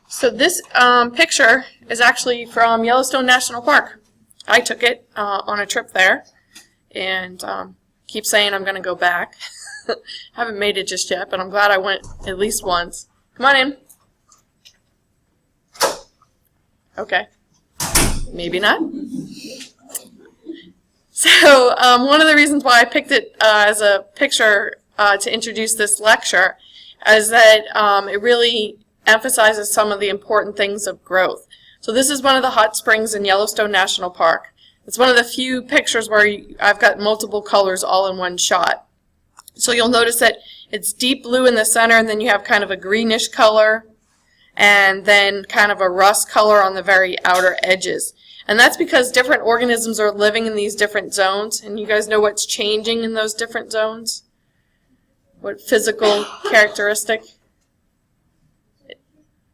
So this picture is actually from Yellowstone National Park. I took it on a trip there, and keep saying I'm going to go back. Haven't made it just yet, but I'm glad I went at least once. Come on in. Okay. Maybe not. So one of the reasons why I picked it as a picture to introduce this lecture is that it really emphasizes some of the important things of growth. So this is one of the hot springs in Yellowstone National Park. It's one of the few pictures where I've got multiple colors all in one shot. So you'll notice that it's deep blue in the center, and then you have kind of a greenish color, and then kind of a rust color on the very outer edges. And that's because different organisms are living in these different zones, and you guys know what's changing in those different zones? What physical characteristic?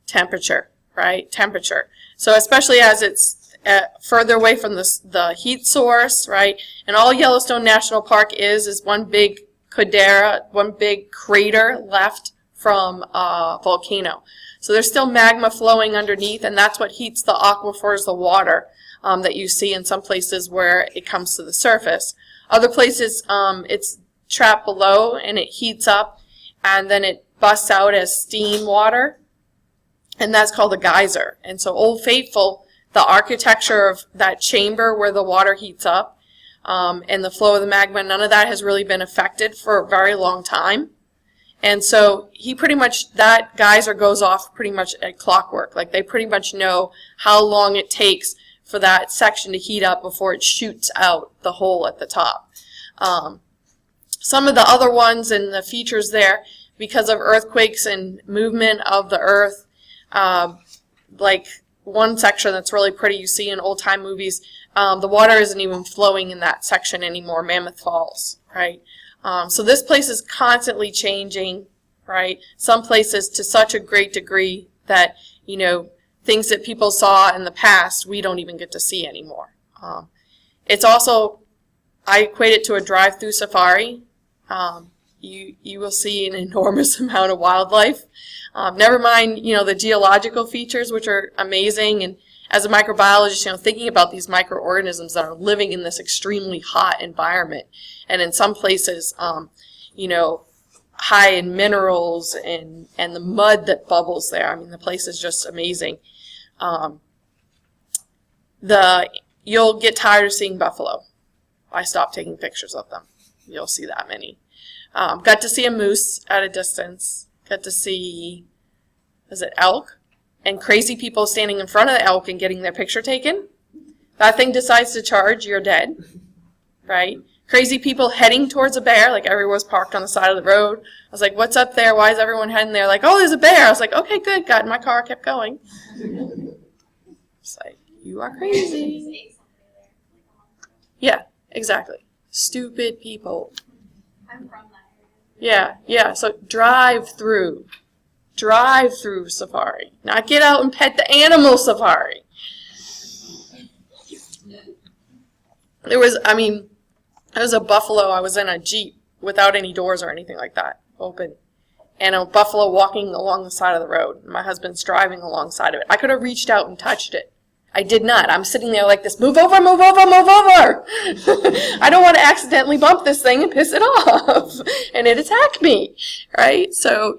Temperature, right? Temperature. So especially as it's further away from the heat source, right? And all Yellowstone National Park is one big caldera, one big crater left from a volcano. So there's still magma flowing underneath, and that's what heats the aquifers, the water that you see in some places where it comes to the surface. Other places it's trapped below and it heats up, and then it busts out as steam water. And that's called a geyser. And so Old Faithful, the architecture of that chamber where the water heats up and the flow of the magma, none of that has really been affected for a very long time. And so that geyser goes off pretty much at clockwork. Like they pretty much know how long it takes for that section to heat up before it shoots out the hole at the top. Some of the other ones and the features there, because of earthquakes and movement of the earth, like one section that's really pretty you see in old-time movies, the water isn't even flowing in that section anymore, Mammoth Falls, right? So this place is constantly changing, right? Some places to such a great degree that, things that people saw in the past, we don't even get to see anymore. It's also, I equate it to a drive-through safari. You will see an enormous amount of wildlife. Never mind, the geological features, which are amazing. And as a microbiologist, thinking about these microorganisms that are living in this extremely hot environment, and in some places, high in minerals and the mud that bubbles there. I mean, the place is just amazing. You'll get tired of seeing buffalo. I stopped taking pictures of them. You'll see that many. Got to see a moose at a distance. Got to see, elk? And crazy people standing in front of the elk and getting their picture taken. That thing decides to charge, you're dead, right? Crazy people heading towards a bear, like everyone's parked on the side of the road. I was like, what's up there? Why is everyone heading there? Like, oh, there's a bear. I was like, okay, good. Got in my car, kept going. It's like, you are crazy. Yeah, exactly. Stupid people. I'm from that area. Yeah. So drive through safari. Not get out and pet the animal safari. There was a buffalo. I was in a Jeep without any doors or anything like that, open. And a buffalo walking along the side of the road. My husband's driving alongside of it. I could have reached out and touched it. I did not. I'm sitting there like this, move over, move over, move over. I don't want to accidentally bump this thing and piss it off. And it attacked me, right? So,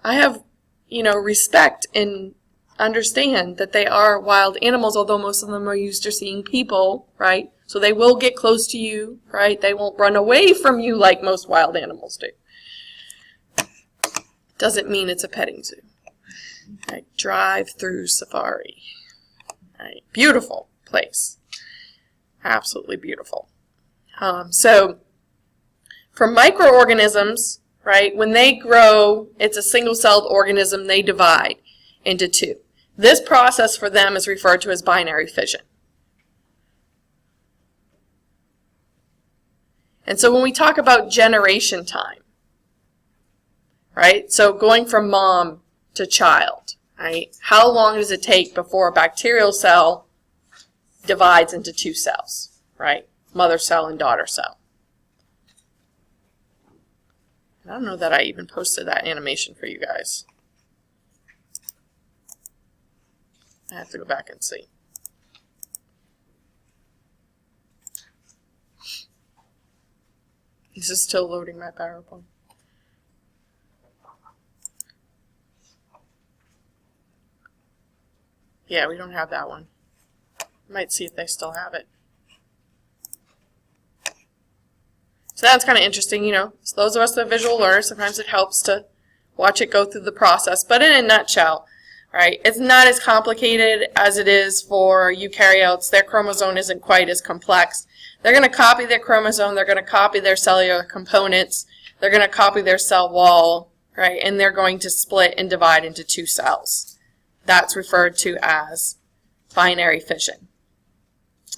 I have, respect and understand that they are wild animals, although most of them are used to seeing people, right? So they will get close to you, right? They won't run away from you like most wild animals do. Doesn't mean it's a petting zoo. Right? Drive-through safari. Right? Beautiful place. Absolutely beautiful. So for microorganisms, right, when they grow, it's a single-celled organism, they divide into two. This process for them is referred to as binary fission. And so when we talk about generation time, right, so going from mom to child, right, how long does it take before a bacterial cell divides into two cells, right, mother cell and daughter cell? I don't know that I even posted that animation for you guys. I have to go back and see. This is still loading my PowerPoint. Yeah, we don't have that one. Might see if they still have it. So that's kind of interesting, you know. So those of us that are visual learners, sometimes it helps to watch it go through the process. But in a nutshell, right, it's not as complicated as it is for eukaryotes. Their chromosome isn't quite as complex. They're going to copy their chromosome. They're going to copy their cellular components. They're going to copy their cell wall, right, and they're going to split and divide into two cells. That's referred to as binary fission.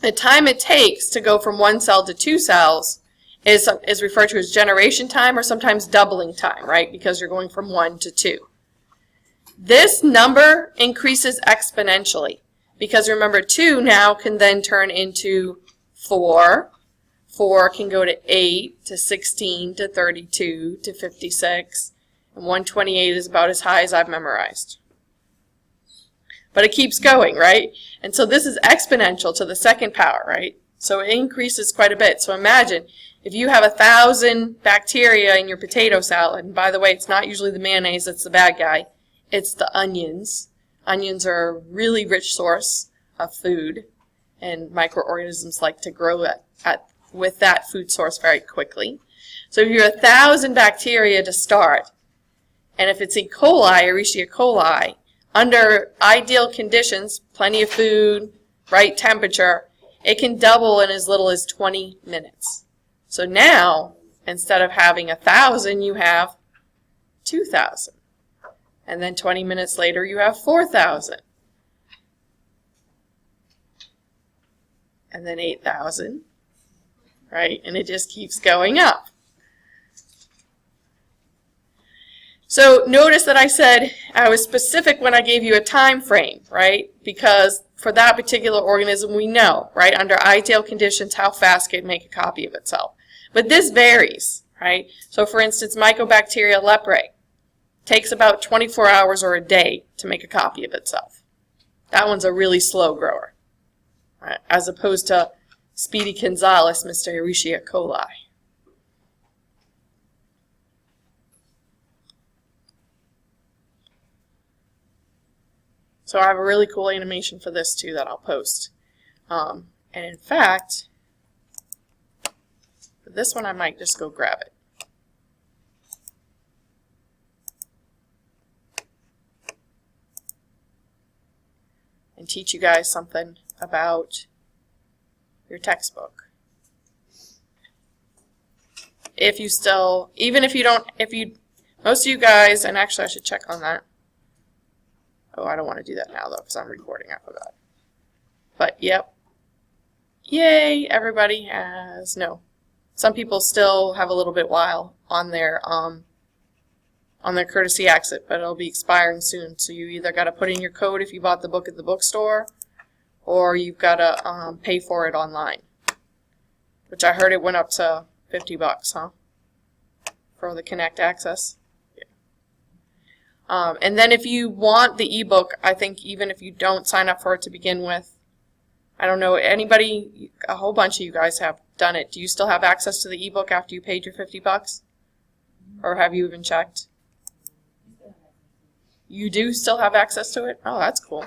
The time it takes to go from one cell to two cells is referred to as generation time, or sometimes doubling time, right? Because you're going from 1 to 2. This number increases exponentially because remember 2 now can then turn into 4. 4 can go to 8 to 16 to 32 to 56, and 128 is about as high as I've memorized. But it keeps going, right? And so this is exponential to the second power, right? So it increases quite a bit. So imagine if you have 1,000 bacteria in your potato salad, and by the way, it's not usually the mayonnaise that's the bad guy, it's the onions. Onions are a really rich source of food, and microorganisms like to grow with that food source very quickly. So if you have 1,000 bacteria to start, and if it's E. coli, Escherichia coli, under ideal conditions, plenty of food, right temperature, it can double in as little as 20 minutes. So now, instead of having 1,000, you have 2,000. And then 20 minutes later, you have 4,000. And then 8,000, right? And it just keeps going up. So notice that I said I was specific when I gave you a time frame, right? Because for that particular organism, we know, right, under ideal conditions, how fast it can make a copy of itself. But this varies, right? So for instance, Mycobacteria leprae takes about 24 hours or a day to make a copy of itself. That one's a really slow grower, right? As opposed to Speedy Gonzales, Mr. Escherichia coli. So I have a really cool animation for this too that I'll post. And in fact, for this one I might just go grab it. And teach you guys something about your textbook. If you still, even if you don't, most of you guys, and actually I should check on that. Oh, I don't want to do that now, though, because I'm recording. I forgot. But, yep. Yay, everybody has, no. Some people still have a little bit while on their courtesy exit, but it'll be expiring soon. So you either got to put in your code if you bought the book at the bookstore, or you've got to pay for it online. Which I heard it went up to $50, huh? For the Connect access. And then if you want the ebook, I think even if you don't sign up for it to begin with, I don't know, anybody, a whole bunch of you guys have done it. Do you still have access to the ebook after you paid your $50? Or have you even checked? You do still have access to it? Oh, that's cool.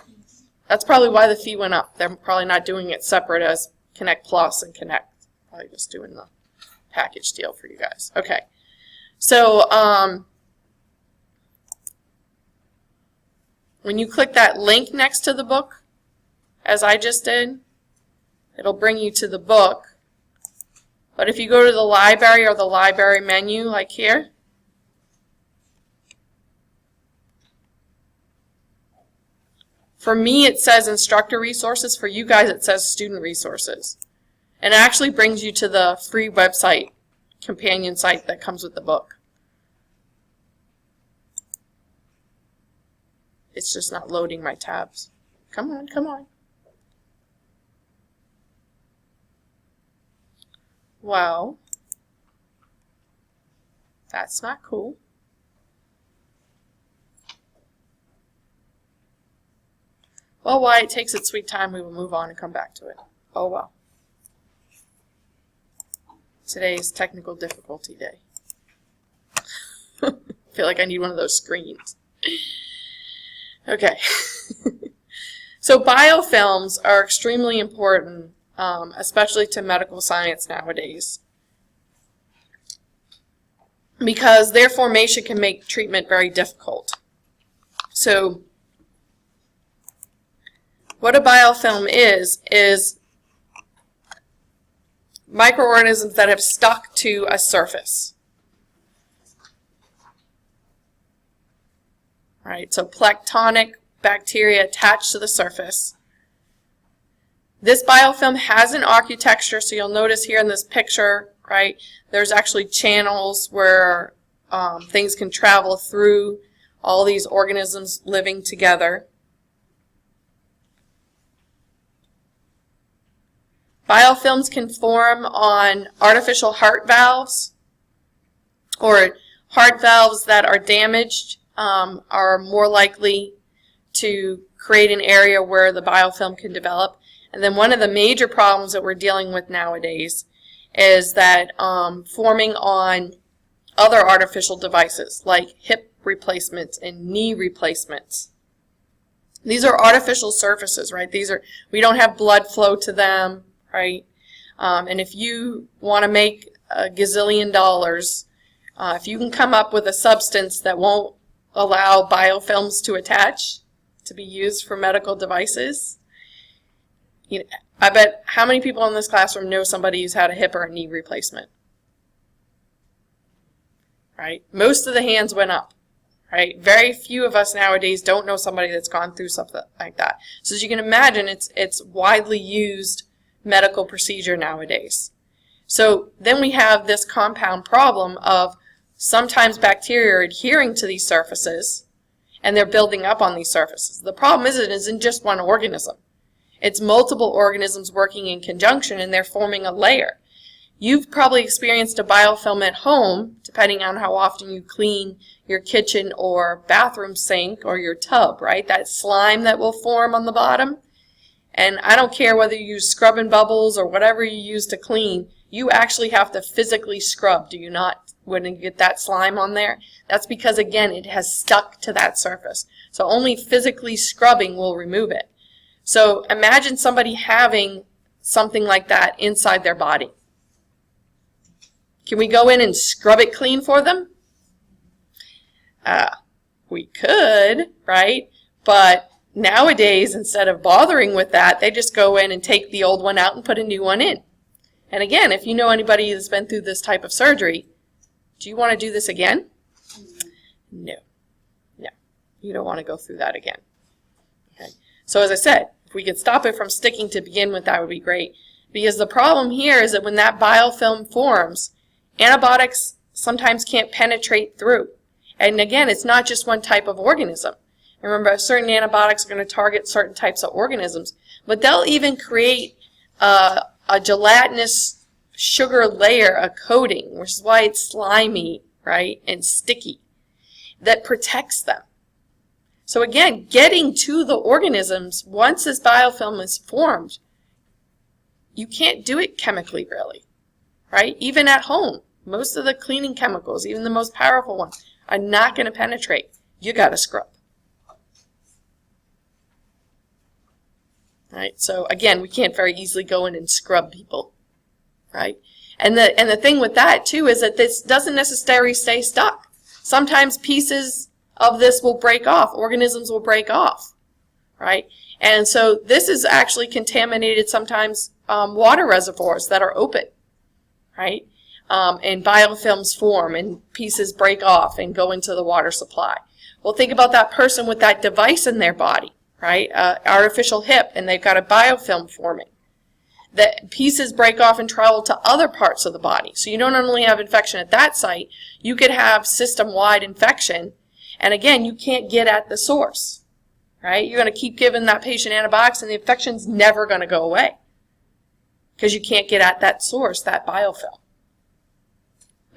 That's probably why the fee went up. They're probably not doing it separate as Connect Plus and Connect. Probably just doing the package deal for you guys. Okay. So, when you click that link next to the book, as I just did, it'll bring you to the book. But if you go to the library or the library menu, like here, for me it says instructor resources. For you guys it says student resources. And it actually brings you to the free website, companion site that comes with the book. It's just not loading my tabs. Come on, come on. Well, that's not cool. Well, why it takes its sweet time, we will move on and come back to it. Oh well. Today's technical difficulty day. I feel like I need one of those screens. Okay. So biofilms are extremely important, especially to medical science nowadays, because their formation can make treatment very difficult. So what a biofilm is microorganisms that have stuck to a surface. Right, so planktonic bacteria attached to the surface. This biofilm has an architecture, so you'll notice here in this picture, right, there's actually channels where things can travel through all these organisms living together. Biofilms can form on artificial heart valves, or heart valves that are damaged are more likely to create an area where the biofilm can develop. And then one of the major problems that we're dealing with nowadays is that forming on other artificial devices like hip replacements and knee replacements. These are artificial surfaces, right? We don't have blood flow to them, right? And if you want to make a gazillion dollars, if you can come up with a substance that won't allow biofilms to attach to be used for medical devices, I bet how many people in this classroom know somebody who's had a hip or a knee replacement? Right? Most of the hands went up. Right? Very few of us nowadays don't know somebody that's gone through something like that. So as you can imagine, it's widely used medical procedure nowadays. So then we have this compound problem of sometimes bacteria are adhering to these surfaces and they're building up on these surfaces. The problem is it isn't just one organism. It's multiple organisms working in conjunction and they're forming a layer. You've probably experienced a biofilm at home, depending on how often you clean your kitchen or bathroom sink or your tub, right? That slime that will form on the bottom. And I don't care whether you use scrub and bubbles or whatever you use to clean, you actually have to physically scrub, do you not, when you get that slime on there? That's because, again, it has stuck to that surface. So only physically scrubbing will remove it. So imagine somebody having something like that inside their body. Can we go in and scrub it clean for them? We could, right? But nowadays, instead of bothering with that, they just go in and take the old one out and put a new one in. And again, if you know anybody who's been through this type of surgery, do you want to do this again? No. No. You don't want to go through that again. Okay. So as I said, if we could stop it from sticking to begin with, that would be great. Because the problem here is that when that biofilm forms, antibiotics sometimes can't penetrate through. And again, it's not just one type of organism. Remember, certain antibiotics are going to target certain types of organisms, but they'll even create a gelatinous sugar layer, a coating, which is why it's slimy, right, and sticky, that protects them. So again, getting to the organisms, once this biofilm is formed, you can't do it chemically, really, right? Even at home, most of the cleaning chemicals, even the most powerful ones, are not going to penetrate. You got to scrub. Right? So again, we can't very easily go in and scrub people, right? And the thing with that too is that this doesn't necessarily stay stuck. Sometimes pieces of this will break off, organisms will break off, right? And so this is actually contaminated sometimes water reservoirs that are open, right? And biofilms form and pieces break off and go into the water supply. Well, think about that person with that device in their body, right? Artificial hip, and they've got a biofilm forming. The pieces break off and travel to other parts of the body. So you don't only have infection at that site, you could have system-wide infection. And again, you can't get at the source, right? You're going to keep giving that patient antibiotics and the infection's never going to go away because you can't get at that source, that biofilm.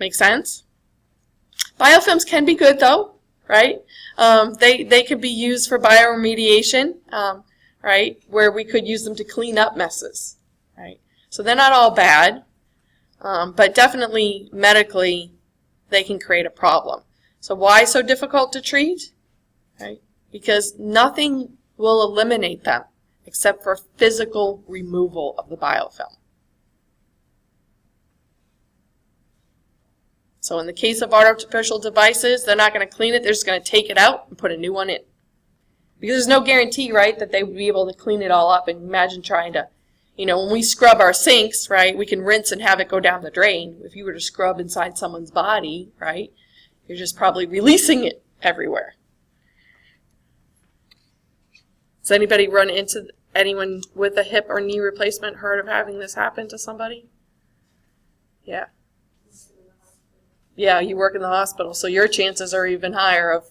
Make sense? Biofilms can be good though, right? They could be used for bioremediation. right, where we could use them to clean up messes, right? So they're not all bad, but definitely medically they can create a problem. So why so difficult to treat? Right? Because nothing will eliminate them except for physical removal of the biofilm. So in the case of artificial devices, they're not going to clean it, they're just going to take it out and put a new one in. Because there's no guarantee, right, that they would be able to clean it all up. And imagine trying to, when we scrub our sinks, right, we can rinse and have it go down the drain. If you were to scrub inside someone's body, right, you're just probably releasing it everywhere. Does anybody run into anyone with a hip or knee replacement heard of having this happen to somebody? Yeah. Yeah, you work in the hospital, so your chances are even higher of,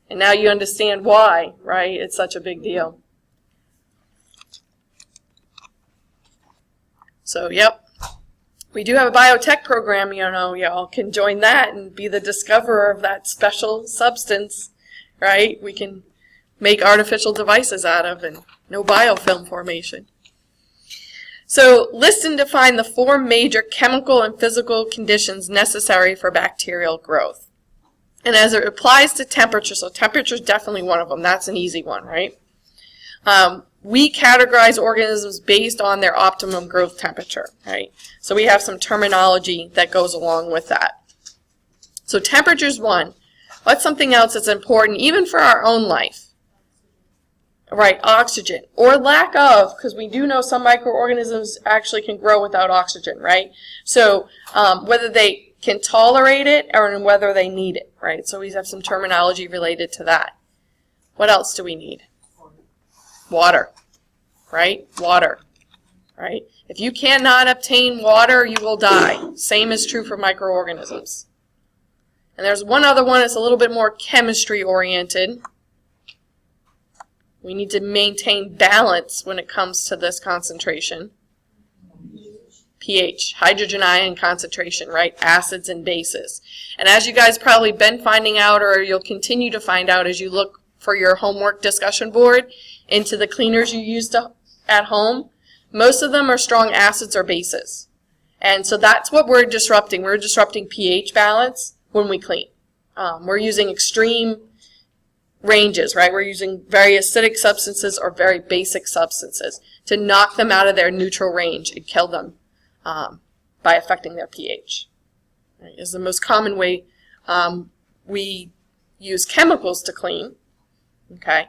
and now you understand why, right? It's such a big deal. So, yep. We do have a biotech program, y'all can join that and be the discoverer of that special substance, right? We can make artificial devices out of and no biofilm formation. So list and define the 4 major chemical and physical conditions necessary for bacterial growth. And as it applies to temperature, so temperature is definitely one of them. That's an easy one, right? We categorize organisms based on their optimum growth temperature, right? So we have some terminology that goes along with that. So temperature is one. What's something else that's important even for our own life? Right, oxygen, or lack of, because we do know some microorganisms actually can grow without oxygen, right? So whether they can tolerate it or whether they need it, right? So we have some terminology related to that. What else do we need? Water, right? Water, right? If you cannot obtain water, you will die. Same is true for microorganisms. And there's one other one that's a little bit more chemistry oriented. We need to maintain balance when it comes to this concentration. pH, hydrogen ion concentration, right? Acids and bases. And as you guys probably been finding out, or you'll continue to find out as you look for your homework discussion board into the cleaners you use at home, most of them are strong acids or bases. And so that's what we're disrupting. We're disrupting pH balance when we clean. We're using extreme ranges, right? We're using very acidic substances or very basic substances to knock them out of their neutral range and kill them by affecting their pH. Right? Is the most common way we use chemicals to clean. Okay,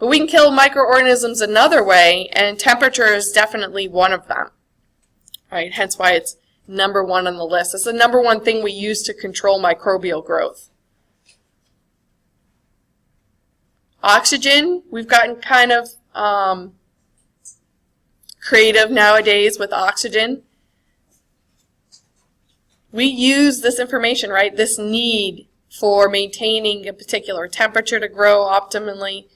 but we can kill microorganisms another way, and temperature is definitely one of them. Right? Hence why it's number 1 on the list. It's the number 1 thing we use to control microbial growth. Oxygen, we've gotten kind of creative nowadays with oxygen. We use this information, right, this need for maintaining a particular temperature to grow optimally,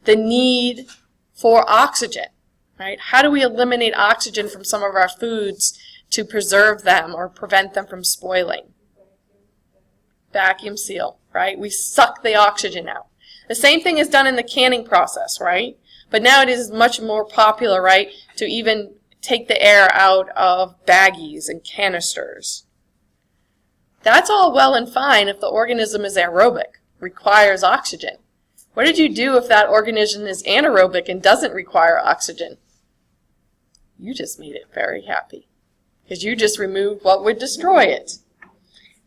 the need for oxygen, right? How do we eliminate oxygen from some of our foods to preserve them or prevent them from spoiling? Vacuum seal, right? We suck the oxygen out. The same thing is done in the canning process, right? But now it is much more popular, right, to even take the air out of baggies and canisters. That's all well and fine if the organism is aerobic, requires oxygen. What did you do if that organism is anaerobic and doesn't require oxygen? You just made it very happy because you just removed what would destroy it,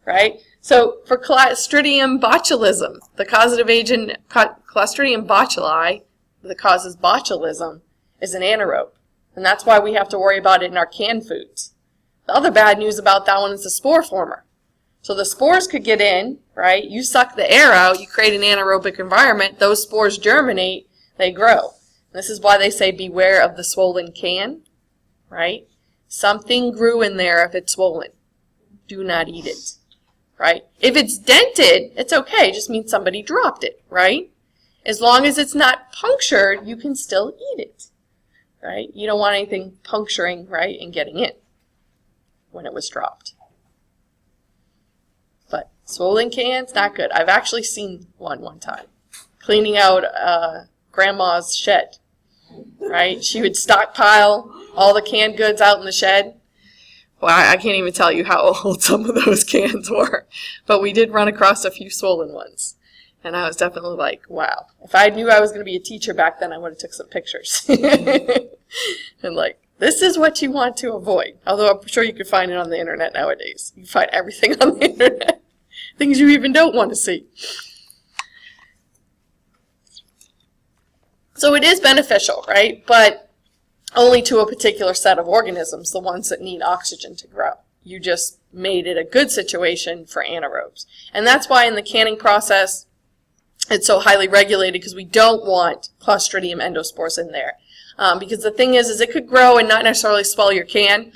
right? So for Clostridium botulism, the causative agent Clostridium botuli that causes botulism is an anaerobe. And that's why we have to worry about it in our canned foods. The other bad news about that one is the spore former. So the spores could get in, right? You suck the air out, you create an anaerobic environment, those spores germinate, they grow. This is why they say beware of the swollen can, right? Something grew in there if it's swollen. Do not eat it. Right? If it's dented, it's okay. It just means somebody dropped it, right? As long as it's not punctured, you can still eat it, right? You don't want anything puncturing, right, and getting in when it was dropped. But swollen cans, not good. I've actually seen one time, cleaning out grandma's shed. right? She would stockpile all the canned goods out in the shed. Well, I can't even tell you how old some of those cans were, but we did run across a few swollen ones. And I was definitely like, wow. If I knew I was going to be a teacher back then, I would have took some pictures. And like, this is what you want to avoid. Although I'm sure you can find it on the internet nowadays. You can find everything on the internet. Things you even don't want to see. So it is beneficial, right? But only to a particular set of organisms, the ones that need oxygen to grow. You just made it a good situation for anaerobes. And that's why in the canning process, it's so highly regulated, because we don't want Clostridium endospores in there. Because the thing is it could grow and not necessarily swell your can.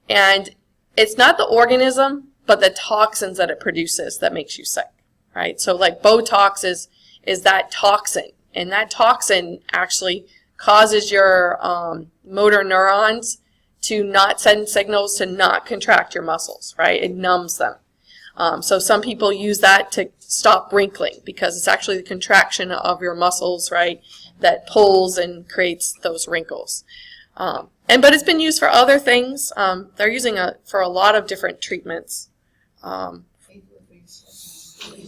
And it's not the organism, but the toxins that it produces that makes you sick, right? So like Botox is that toxin. And that toxin actually causes your motor neurons to not send signals, to not contract your muscles, right? It numbs them. So some people use that to stop wrinkling, because it's actually the contraction of your muscles, right, that pulls and creates those wrinkles. But it's been used for other things. They're using it for a lot of different treatments.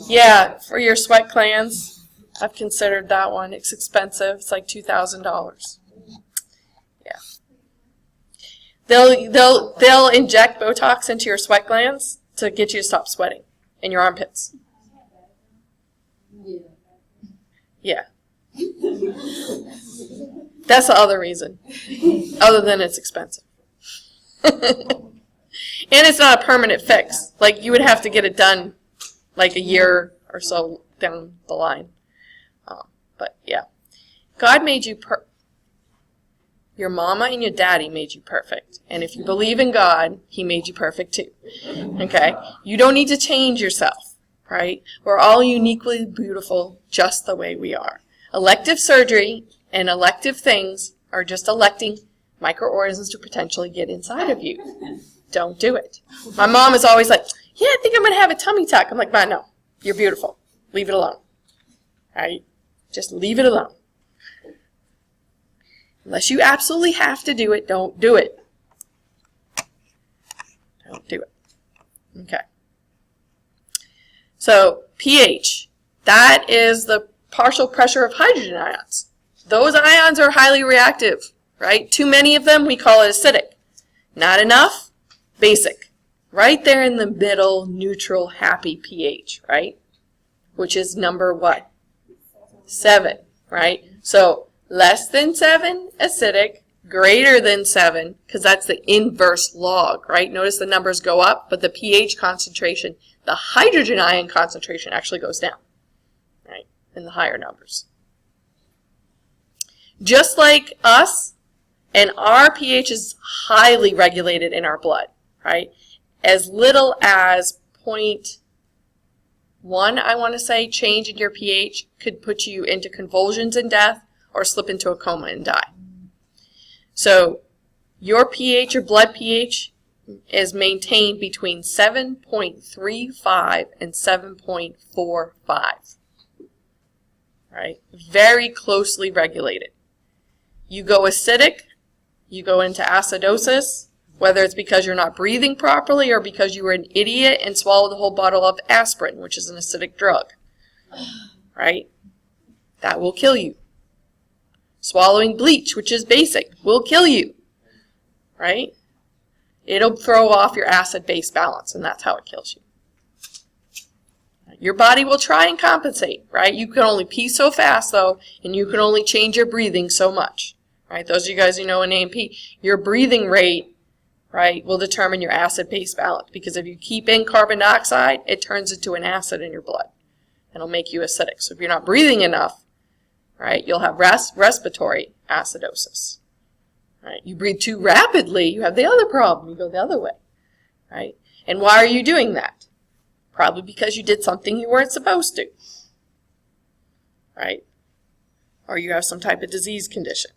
Yeah, for your sweat glands. I've considered that one. It's expensive. It's like $2,000. Yeah. They'll inject Botox into your sweat glands to get you to stop sweating in your armpits. Yeah. That's the other reason. Other than it's expensive. And it's not a permanent fix. Like, you would have to get it done like a year or so down the line. But yeah, God made you your mama and your daddy made you perfect. And if you believe in God, He made you perfect too. Okay? You don't need to change yourself, right? We're all uniquely beautiful just the way we are. Elective surgery and elective things are just electing microorganisms to potentially get inside of you. Don't do it. My mom is always like, yeah, I think I'm going to have a tummy tuck. I'm like, Ma, no, you're beautiful. Leave it alone. All right? Just leave it alone. Unless you absolutely have to do it, don't do it. Don't do it. Okay. So, pH. That is the partial pressure of hydrogen ions. Those ions are highly reactive, right? Too many of them, we call it acidic. Not enough, basic. Right there in the middle, neutral, happy pH, right? Which is number what? 7, right? So less than 7, acidic, greater than 7, because that's the inverse log, right? Notice the numbers go up, but the pH concentration, the hydrogen ion concentration actually goes down, right, in the higher numbers. Just like us, and our pH is highly regulated in our blood, right? As little as 0.1, I want to say, change in your pH could put you into convulsions and death, or slip into a coma and die. So your pH, your blood pH, is maintained between 7.35 and 7.45. Right? Very closely regulated. You go acidic, you go into acidosis, whether it's because you're not breathing properly or because you were an idiot and swallowed the whole bottle of aspirin, which is an acidic drug. Right? That will kill you. Swallowing bleach, which is basic, will kill you. Right? It'll throw off your acid-base balance, and that's how it kills you. Your body will try and compensate, right? You can only pee so fast, though, and you can only change your breathing so much. Right? Those of you guys who know in A&P, your breathing rate, right, will determine your acid-base balance. Because if you keep in carbon dioxide, it turns into an acid in your blood. And it'll make you acidic. So if you're not breathing enough, right, you'll have respiratory acidosis. Right? You breathe too rapidly, you have the other problem. You go the other way. Right? And why are you doing that? Probably because you did something you weren't supposed to. Right? Or you have some type of disease condition.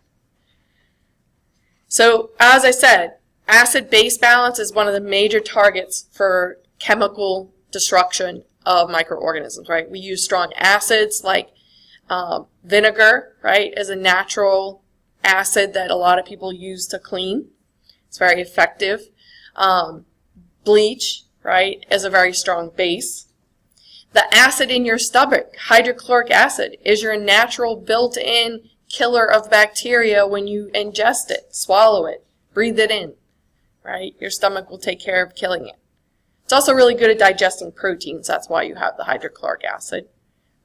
So, as I said, acid-base balance is one of the major targets for chemical destruction of microorganisms, right? We use strong acids like Vinegar, right, is a natural acid that a lot of people use to clean. It's very effective. Bleach, right, is a very strong base. The acid in your stomach, hydrochloric acid, is your natural built-in killer of bacteria when you ingest it, swallow it, breathe it in, right? Your stomach will take care of killing it. It's also really good at digesting proteins. That's why you have the hydrochloric acid.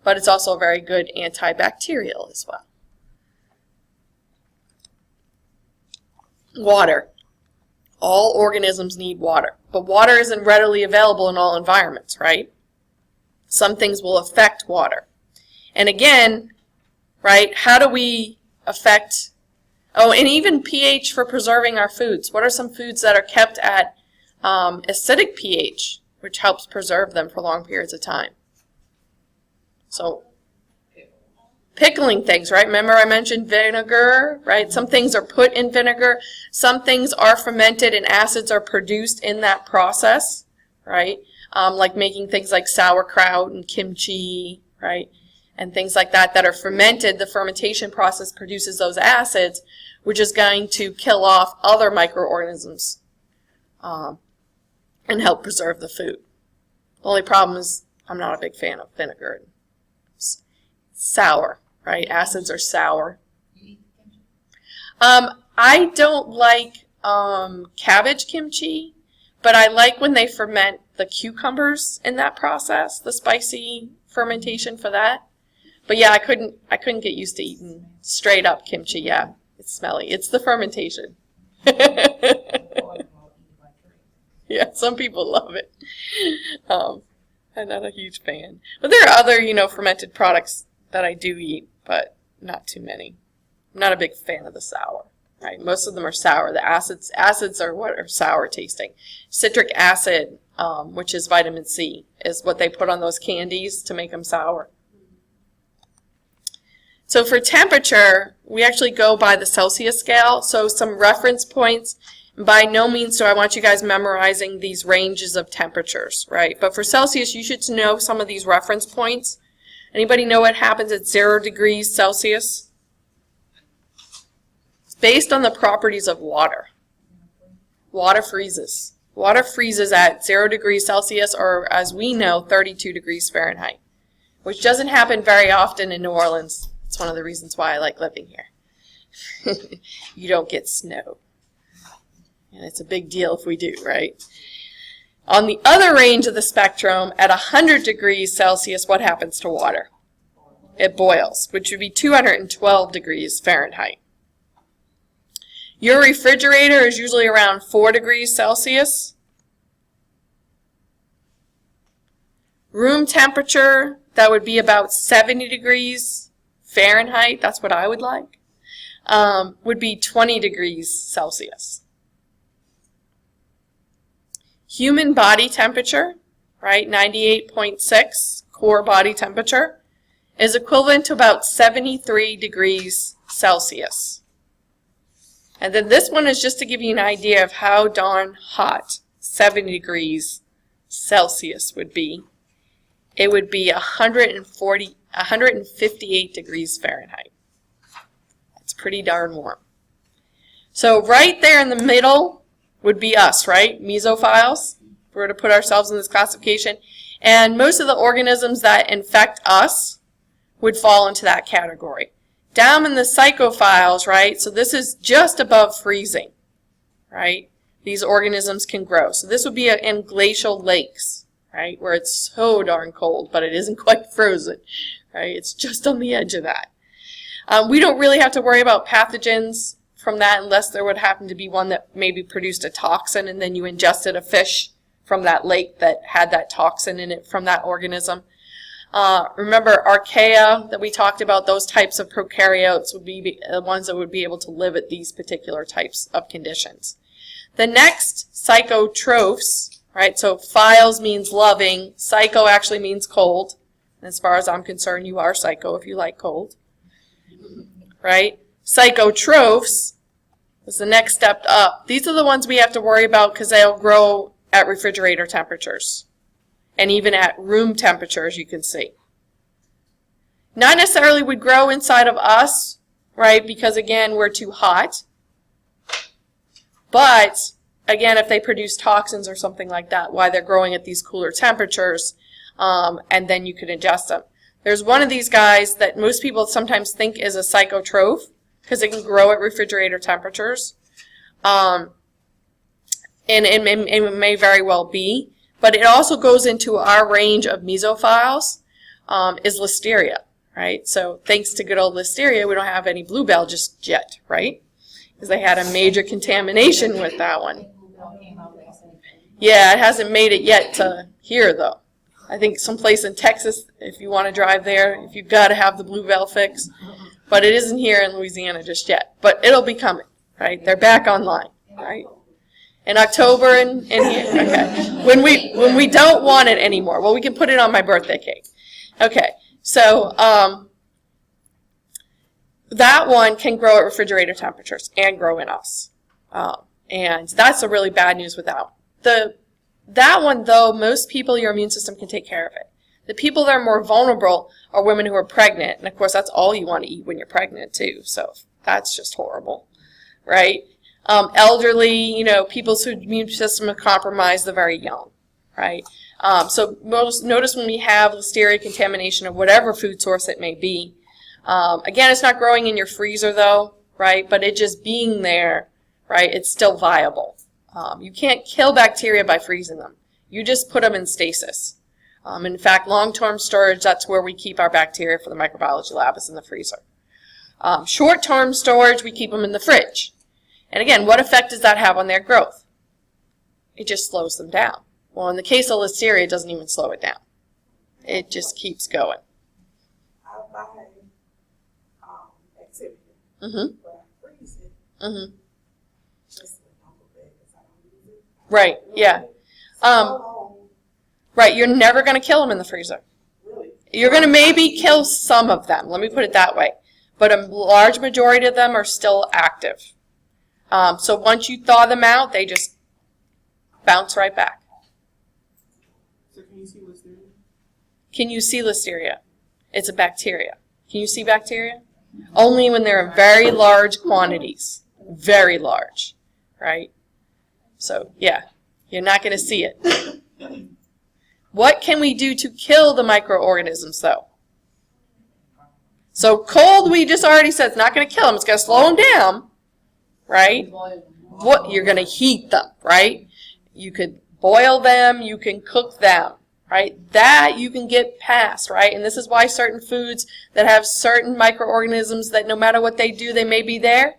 But it's also very good antibacterial as well. Water. All organisms need water. But water isn't readily available in all environments, right? Some things will affect water. And again, right, how do we affect, and even pH for preserving our foods. What are some foods that are kept at acidic pH, which helps preserve them for long periods of time? So, pickling things, right? Remember I mentioned vinegar, right? Some things are put in vinegar. Some things are fermented and acids are produced in that process, right? Like making things like sauerkraut and kimchi, right? And things like that that are fermented. The fermentation process produces those acids, which is going to kill off other microorganisms and help preserve the food. The only problem is I'm not a big fan of vinegar. It's sour, right? Acids are sour. I don't like cabbage kimchi, but I like when they ferment the cucumbers in that process, the spicy fermentation for that. But yeah, I couldn't get used to eating straight up kimchi. Yeah, it's smelly. It's the fermentation. Yeah, some people love it. I'm not a huge fan. But there are other, fermented products that I do eat, but not too many. I'm not a big fan of the sour. Right? Most of them are sour. The acids are what are sour tasting. Citric acid, which is vitamin C, is what they put on those candies to make them sour. So for temperature, we actually go by the Celsius scale. So some reference points. By no means do I want you guys memorizing these ranges of temperatures, right? But for Celsius, you should know some of these reference points. Anybody know what happens at 0 degrees Celsius? It's based on the properties of water. Water freezes. Water freezes at 0 degrees Celsius, or as we know, 32 degrees Fahrenheit, which doesn't happen very often in New Orleans. It's one of the reasons why I like living here. You don't get snow. And it's a big deal if we do, right? On the other range of the spectrum, at 100 degrees Celsius, what happens to water? It boils, which would be 212 degrees Fahrenheit. Your refrigerator is usually around 4 degrees Celsius. Room temperature, that would be about 70 degrees Fahrenheit. That's what I would like. Would be 20 degrees Celsius. Human body temperature, right, 98.6 core body temperature, is equivalent to about 73 degrees Celsius. And then this one is just to give you an idea of how darn hot 70 degrees Celsius would be. It would be 158 degrees Fahrenheit. That's pretty darn warm. So right there in the middle would be us, right? Mesophiles. We're to put ourselves in this classification. And most of the organisms that infect us would fall into that category. Down in the psychophiles, right? So this is just above freezing, right? These organisms can grow. So this would be in glacial lakes, right? Where it's so darn cold, but it isn't quite frozen, right? It's just on the edge of that. We don't really have to worry about pathogens from that unless there would happen to be one that maybe produced a toxin and then you ingested a fish from that lake that had that toxin in it from that organism. Remember archaea that we talked about, those types of prokaryotes would be the ones that would be able to live at these particular types of conditions. The next, psychotrophs, right? So philes means loving, psycho actually means cold. And as far as I'm concerned, you are psycho if you like cold, right? Psychotrophs is the next step up. These are the ones we have to worry about because they'll grow at refrigerator temperatures and even at room temperatures, you can see. Not necessarily would grow inside of us, right, because again, we're too hot. But again, if they produce toxins or something like that, why they're growing at these cooler temperatures, and then you could ingest them. There's one of these guys that most people sometimes think is a psychotroph because it can grow at refrigerator temperatures. And it may very well be. But it also goes into our range of mesophiles, is Listeria, right? So thanks to good old Listeria, we don't have any bluebell just yet, right? Because they had a major contamination with that one. Yeah, it hasn't made it yet to here, though. I think someplace in Texas, if you want to drive there, if you've got to have the bluebell fix. But it isn't here in Louisiana just yet. But it'll be coming, right? They're back online, right? In October and here, okay. When we don't want it anymore, well, we can put it on my birthday cake. Okay, so that one can grow at refrigerator temperatures and grow in us. And that's the really bad news with that one. That one, though, most people, your immune system can take care of it. The people that are more vulnerable are women who are pregnant. And, of course, that's all you want to eat when you're pregnant, too. So that's just horrible, right? Elderly, people whose immune system is compromised, the very young, right? So notice when we have Listeria contamination of whatever food source it may be. Again, it's not growing in your freezer, though, right? But it just being there, right, it's still viable. You can't kill bacteria by freezing them. You just put them in stasis. In fact, long-term storage, that's where we keep our bacteria for the microbiology lab, is in the freezer. Short-term storage, we keep them in the fridge. And again, what effect does that have on their growth? It just slows them down. Well, in the case of Listeria, it doesn't even slow it down. It just keeps going. I'll buy activity, Mm-hmm. but I freeze it. Mm-hmm. Just don't go back because I don't use it. Right, yeah. Right, you're never going to kill them in the freezer. Really? You're going to maybe kill some of them, let me put it that way. But a large majority of them are still active. So once you thaw them out, they just bounce right back. So can you see Listeria? Can you see Listeria? It's a bacteria. Can you see bacteria? Only when they're in very large quantities. Very large, right? So, yeah, you're not going to see it. What can we do to kill the microorganisms, though? So cold, we just already said, it's not going to kill them. It's going to slow them down, right? What you're going to heat them, right? You could boil them. You can cook them, right? That you can get past, right? And this is why certain foods that have certain microorganisms that no matter what they do, they may be there,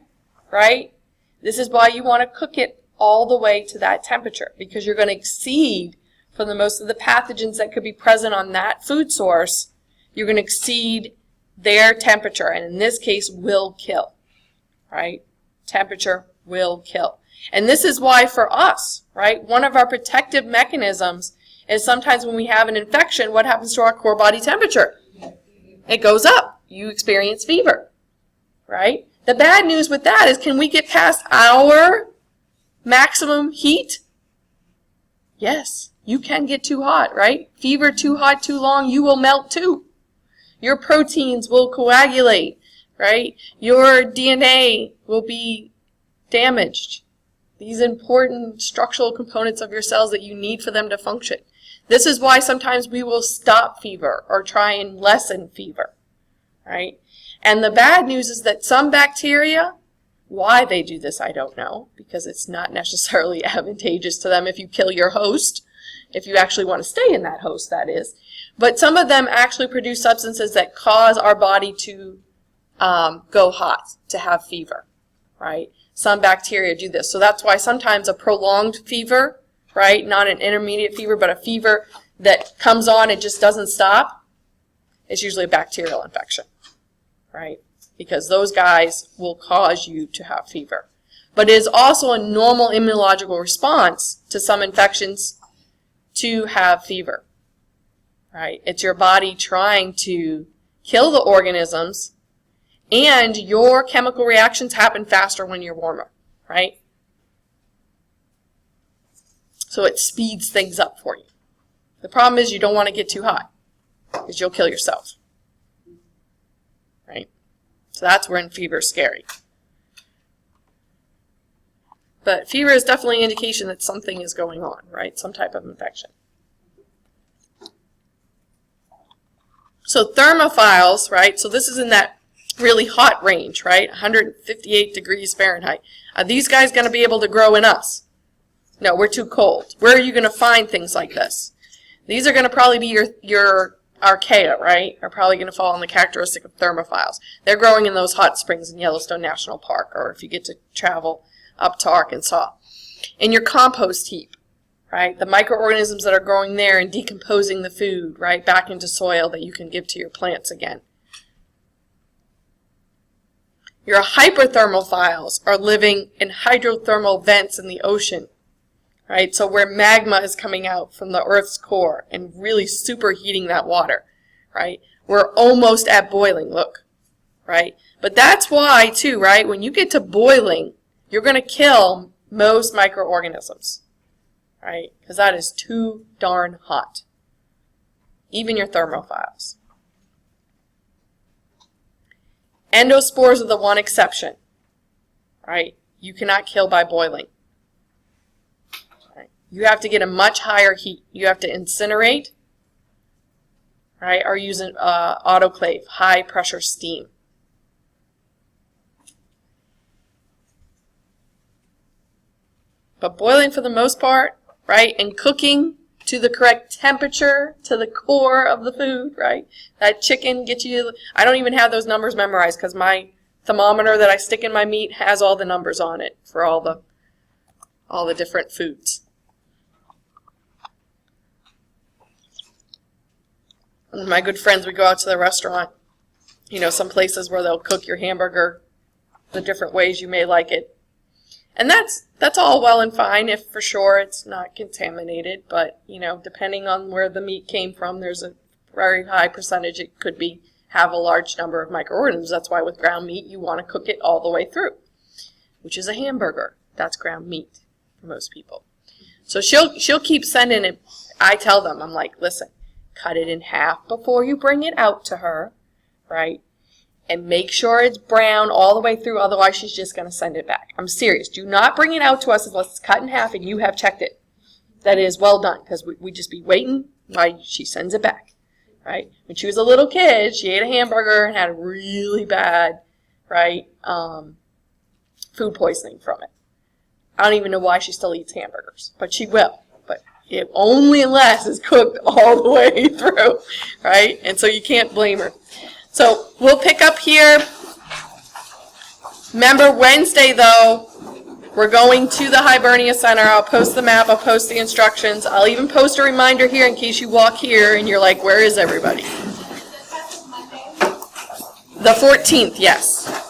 right? This is why you want to cook it all the way to that temperature, because you're going to exceed for the most of the pathogens that could be present on that food source. You're going to exceed their temperature, and in this case, will kill, right? Temperature will kill. And this is why for us, right, one of our protective mechanisms is sometimes when we have an infection, what happens to our core body temperature? It goes up. You experience fever, right? The bad news with that is, can we get past our maximum heat? Yes, you can get too hot, right? Fever too hot too long, you will melt too. Your proteins will coagulate, right? Your DNA will be damaged. These important structural components of your cells that you need for them to function. This is why sometimes we will stop fever or try and lessen fever, right? And the bad news is that some bacteria, why they do this, I don't know, because it's not necessarily advantageous to them if you kill your host, if you actually want to stay in that host, that is. But some of them actually produce substances that cause our body to go hot, to have fever, right? Some bacteria do this. So that's why sometimes a prolonged fever, right, not an intermediate fever, but a fever that comes on and just doesn't stop, is usually a bacterial infection, right? Because those guys will cause you to have fever. But it is also a normal immunological response to some infections to have fever, right? It's your body trying to kill the organisms, and your chemical reactions happen faster when you're warmer, right? So it speeds things up for you. The problem is you don't want to get too hot, because you'll kill yourself, So that's when fever is scary. But fever is definitely an indication that something is going on, right? Some type of infection. So thermophiles, right? So this is in that really hot range, right? 158 degrees Fahrenheit. Are these guys going to be able to grow in us? No, we're too cold. Where are you going to find things like this? These are going to probably be your archaea, right? Are probably going to fall in the characteristic of thermophiles. They're growing in those hot springs in Yellowstone National Park, or if you get to travel up to Arkansas. In your compost heap, right? The microorganisms that are growing there and decomposing the food, right, back into soil that you can give to your plants again. Your hyperthermophiles are living in hydrothermal vents in the ocean, right? So where magma is coming out from the Earth's core and really superheating that water, right? We're almost at boiling, look, right? But that's why, too, right, when you get to boiling, you're going to kill most microorganisms, right? Because that is too darn hot. Even your thermophiles. Endospores are the one exception, right? You cannot kill by boiling. Right? You have to get a much higher heat. You have to incinerate, right, or use an autoclave, high pressure steam. But boiling for the most part, right, and cooking to the correct temperature, to the core of the food, right? That chicken gets you, I don't even have those numbers memorized because my thermometer that I stick in my meat has all the numbers on it for all the different foods. And my good friends, we go out to the restaurant, you know, some places where they'll cook your hamburger the different ways you may like it. And that's all well and fine if for sure it's not contaminated, but, you know, depending on where the meat came from, there's a very high percentage it could have a large number of microorganisms. That's why with ground meat you want to cook it all the way through, which is a hamburger. That's ground meat for most people. So she'll keep sending it. I tell them, I'm like, listen, cut it in half before you bring it out to her, right? And make sure it's brown all the way through, otherwise she's just going to send it back. I'm serious. Do not bring it out to us unless it's cut in half and you have checked it. That is well done, because we just be waiting while she sends it back, right? When she was a little kid, she ate a hamburger and had really bad, right, food poisoning from it. I don't even know why she still eats hamburgers, but she will. But it only unless it's cooked all the way through, right? And so you can't blame her. So we'll pick up here. Remember, Wednesday, though, we're going to the Hibernia Center. I'll post the map. I'll post the instructions. I'll even post a reminder here in case you walk here and you're like, where is everybody? The 14th, yes.